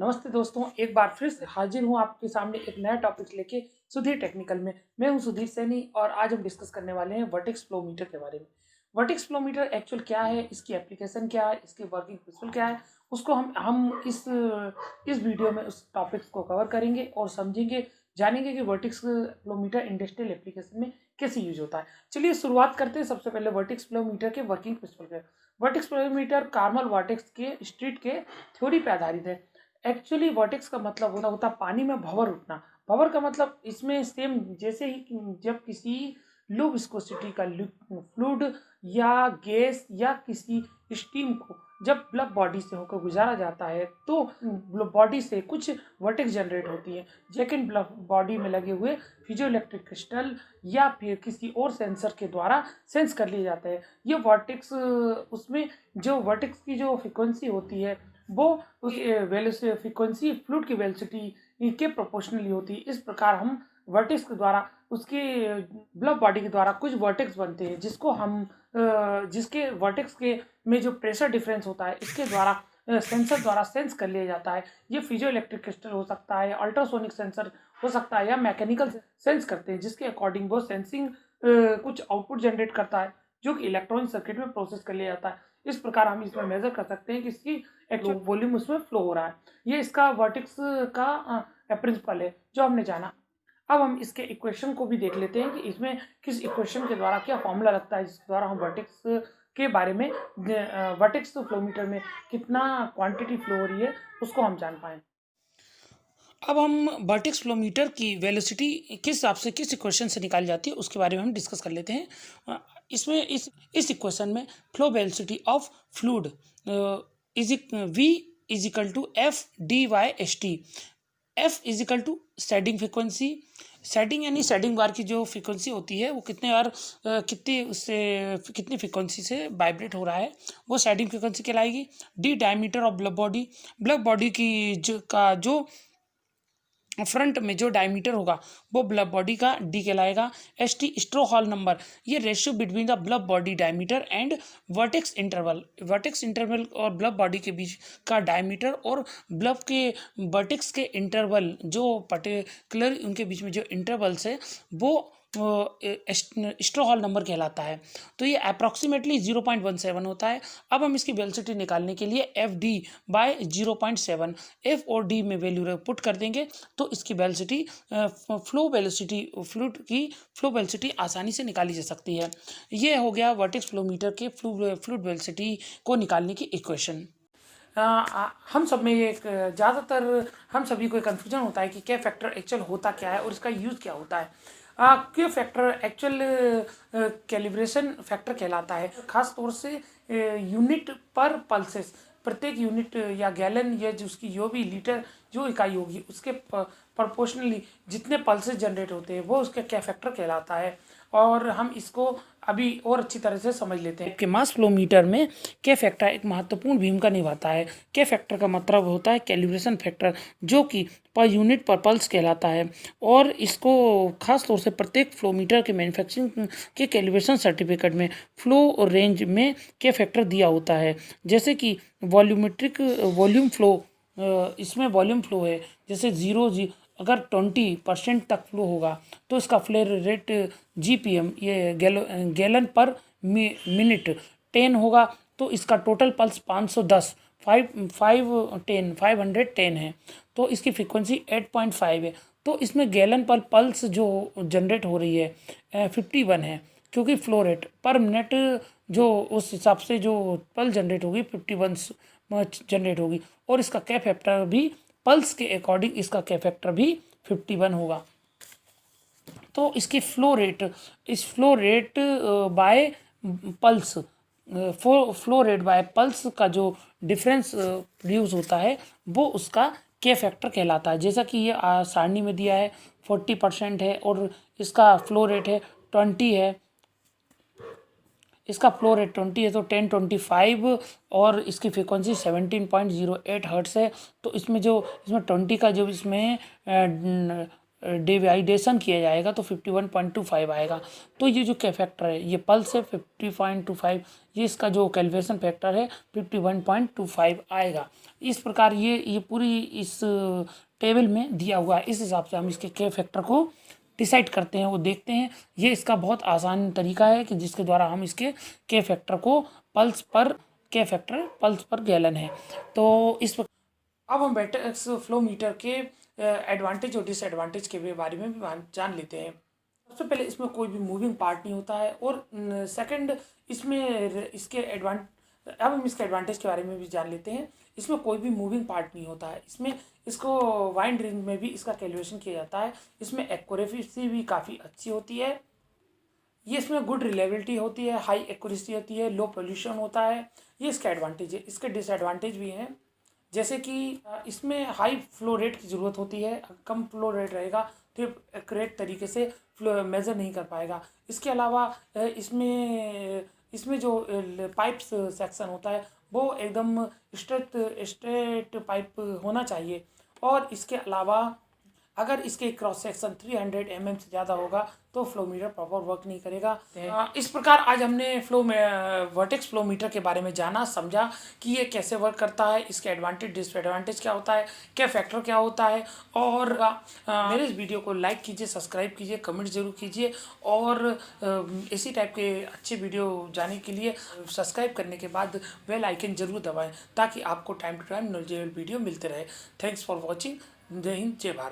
नमस्ते दोस्तों, एक बार फिर से हाजिर हूँ आपके सामने एक नया टॉपिक लेके सुधीर टेक्निकल में। मैं हूँ सुधीर सैनी और आज हम डिस्कस करने वाले हैं वर्टेक्स फ्लो मीटर के बारे में। वर्टेक्स फ्लो मीटर एक्चुअल क्या है, इसकी एप्लीकेशन क्या है, इसकी वर्किंग प्रिंसिपल क्या है, उसको हम इस वीडियो में उस टॉपिक्स को कवर करेंगे और समझेंगे, जानेंगे कि vertex flow meter industrial application में कैसे यूज होता है। चलिए शुरुआत करते हैं सबसे पहले वर्टेक्स फ्लो मीटर के वर्किंग प्रिंसिपल के। Vertex flow meter Carmel vertex के स्ट्रीट के थ्योरी पे आधारित है। एक्चुअली वर्टेक्स का मतलब होता पानी में भंवर उठना। भंवर का मतलब इसमें सेम जैसे ही जब किसी लो विस्कोसिटी का फ्लूइड या गैस या किसी स्टीम को जब ब्लब बॉडी से होकर गुजारा जाता है तो ब्लब बॉडी से कुछ वर्टेक्स जनरेट होती है, लेकिन ब्लब बॉडी में लगे हुए फिजियोइलेक्ट्रिक क्रिस्टल या फिर किसी और सेंसर के द्वारा सेंस कर लिया जाता है। ये वर्टेक्स उसमें जो वर्टेक्स की जो फ्रिक्वेंसी होती है वो उस फ्रीक्वेंसी फ्लूइड की वेलोसिटी के प्रोपोर्शनली होती है। इस प्रकार हम वर्टेक्स के द्वारा उसके ब्लब बॉडी के द्वारा कुछ वर्टेक्स बनते हैं जिसको हम जिसके वर्टेक्स के में जो प्रेशर डिफरेंस होता है इसके द्वारा सेंसर द्वारा सेंस कर लिया जाता है। ये फिजियो इलेक्ट्रिक क्रिस्टल हो सकता है, अल्ट्रासोनिक सेंसर हो सकता है या मैकेनिकल सेंस करते हैं जिसके अकॉर्डिंग वो सेंसिंग कुछ आउटपुट जनरेट करता है जो कि इलेक्ट्रॉनिक सर्किट में प्रोसेस कर लिया जाता है। इस प्रकार हम इसमें मेजर कर सकते हैं कि इसकी एक्चुअल वॉल्यूम उसमें फ्लो हो रहा है। ये इसका वर्टेक्स का प्रिंसिपल है जो हमने जाना। अब हम इसके इक्वेशन को भी देख लेते हैं कि इसमें किस इक्वेशन के द्वारा क्या फॉर्मूला लगता है जिसके द्वारा हम वर्टेक्स के बारे में वर्टेक्स फ्लोमीटर में कितना क्वांटिटी फ्लो हो रही है उसको हम जान पाएँ। अब हम वर्टेक्स फ्लोमीटर की वेलोसिटी किस हिसाब से किस इक्वेशन से निकाली जाती है उसके बारे में हम डिस्कस कर लेते हैं। इसमें इस इक्वेशन में flow velocity of fluid V is equal to F D Y S T. F is equal to setting frequency, setting यानी सेटिंग बार की जो फ्रिक्वेंसी होती है वो कितने बार कितनी फ्रिक्वेंसी से वाइब्रेट हो रहा है वो सेटिंग फ्रिक्वेंसी कहलाएगी। D diameter of bulb body की जो फ्रंट में जो डायमीटर होगा वो ब्लब बॉडी का डी कहलाएगा। S T Strouhal number, ये ratio between the bulb body diameter and vertex interval और ब्लब बॉडी के बीच का डायमीटर और ब्लब के वर्टेक्स के इंटरवल जो पर्टिकुलर उनके बीच में जो इंटरवल्स है वो स्ट्रो हॉल नंबर कहलाता है। तो ये अप्रॉक्सीमेटली 0.17 होता है। अब हम इसकी वेलोसिटी निकालने के लिए एफ डी बाय 0.7 एफ और डी में वैल्यू पुट कर देंगे तो इसकी वेलोसिटी फ्लूइड की फ्लो वेलोसिटी आसानी से निकाली जा सकती है। ये हो गया वर्टेक्स फ्लोमीटर के फ्लूइड वेलोसिटी को निकालने की इक्वेशन। हम सब में ये ज़्यादातर हम सभी को कन्फ्यूजन होता है कि के फैक्टर एक्चुअल होता क्या है और इसका यूज़ क्या होता है। Q factor actual calibration factor कहलाता है, खास तौर से यूनिट पर पल्सेस, प्रत्येक यूनिट या गैलन या जो उसकी जो भी लीटर जो इकाई होगी उसके प्रोपोर्शनली जितने पल्सेस जनरेट होते हैं वो उसका क्या फैक्टर कहलाता है। और हम इसको अभी और अच्छी तरह से समझ लेते हैं कि मास फ्लो मीटर में के फैक्टर एक महत्वपूर्ण भूमिका निभाता है। के फैक्टर का मतलब होता है कैलिब्रेशन फैक्टर जो कि पर यूनिट पर पल्स कहलाता है और इसको खास तौर से प्रत्येक फ्लो मीटर के मैन्युफैक्चरिंग के कैलिब्रेशन सर्टिफिकेट में फ्लो रेंज में के फैक्टर दिया होता है। जैसे कि वॉल्यूम फ्लो, इसमें वॉल्यूम फ्लो है जैसे अगर 20% तक फ्लो होगा तो इसका फ्लो रेट GPM ये गैलन पर मिनट 10 होगा तो इसका टोटल पल्स 510 है तो इसकी फ्रीक्वेंसी 8.5 है। तो इसमें गैलन पर पल्स जो जनरेट हो रही है 51 है क्योंकि फ्लो रेट पर मिनट जो उस हिसाब से जो पल्स जनरेट होगी 51 जनरेट होगी और इसका के फैक्टर भी पल्स के अकॉर्डिंग इसका के फैक्टर भी 51 होगा। तो इसकी फ्लो रेट बाय पल्स का जो डिफरेंस प्रोड्यूस होता है वो उसका के फैक्टर कहलाता है। जैसा कि ये सारणी में दिया है 40% है और इसका फ्लो रेट है 20 है, इसका फ्लो रेट 20 है तो 1025 और इसकी फ्रीक्वेंसी 17.08 हर्ट्स है। तो इसमें 20 का जो इसमें डिवाइडेशन किया जाएगा तो 51.25 आएगा। तो ये जो के फैक्टर है, ये पल्स है 50.25, ये इसका जो कैलिब्रेशन फैक्टर है 51.25 आएगा। इस प्रकार ये पूरी इस टेबल में दिया हुआ है। इस हिसाब से हम इसके के फैक्टर को डिसाइड करते हैं, वो देखते हैं। ये इसका बहुत आसान तरीका है कि जिसके द्वारा हम इसके के फैक्टर को पल्स पर गैलन है। तो इस अब हम वर्टेक्स फ्लो मीटर के एडवांटेज और डिसएडवांटेज के बारे में भी जान लेते हैं। सबसे पहले इसमें कोई भी मूविंग पार्ट नहीं होता है, और सेकंड इसमें इसके अब हम इसके एडवांटेज के बारे में भी जान लेते हैं। इसमें कोई भी मूविंग पार्ट नहीं होता है। इसमें इसको वाइंड रेंज में भी इसका कैलकुलेशन किया जाता है। इसमें एक्यूरेसी भी काफ़ी अच्छी होती है। ये इसमें गुड रिलायबिलिटी होती है, हाई एक्यूरेसी होती है, लो पोल्यूशन होता है। ये इसका एडवांटेज है। इसके डिसएडवांटेज भी हैं, जैसे कि इसमें हाई फ्लो रेट की ज़रूरत होती है। कम फ्लो रेट रहेगा तो एक्यूरेट तरीके से फ्लो मेज़र नहीं कर पाएगा। इसके अलावा इसमें जो पाइप्स सेक्शन होता है वो एकदम स्ट्रेट पाइप होना चाहिए। और इसके अलावा अगर इसके क्रॉस सेक्शन 300 mm से ज़्यादा होगा तो फ्लो मीटर प्रॉपर वर्क नहीं करेगा। इस प्रकार आज हमने वर्टेक्स फ्लो मीटर के बारे में जाना, समझा कि ये कैसे वर्क करता है, इसके एडवांटेज डिसएडवांटेज क्या होता है, क्या फैक्टर क्या होता है। और मेरे इस वीडियो को लाइक कीजिए, सब्सक्राइब कीजिए, कमेंट जरूर कीजिए। और इसी टाइप के अच्छे वीडियो जाने के लिए सब्सक्राइब करने के बाद बेल आइकन जरूर दबाएँ, ताकि आपको time to time knowledgeable video मिलते रहे। Thanks for watching. जय हिंद, जय भारत।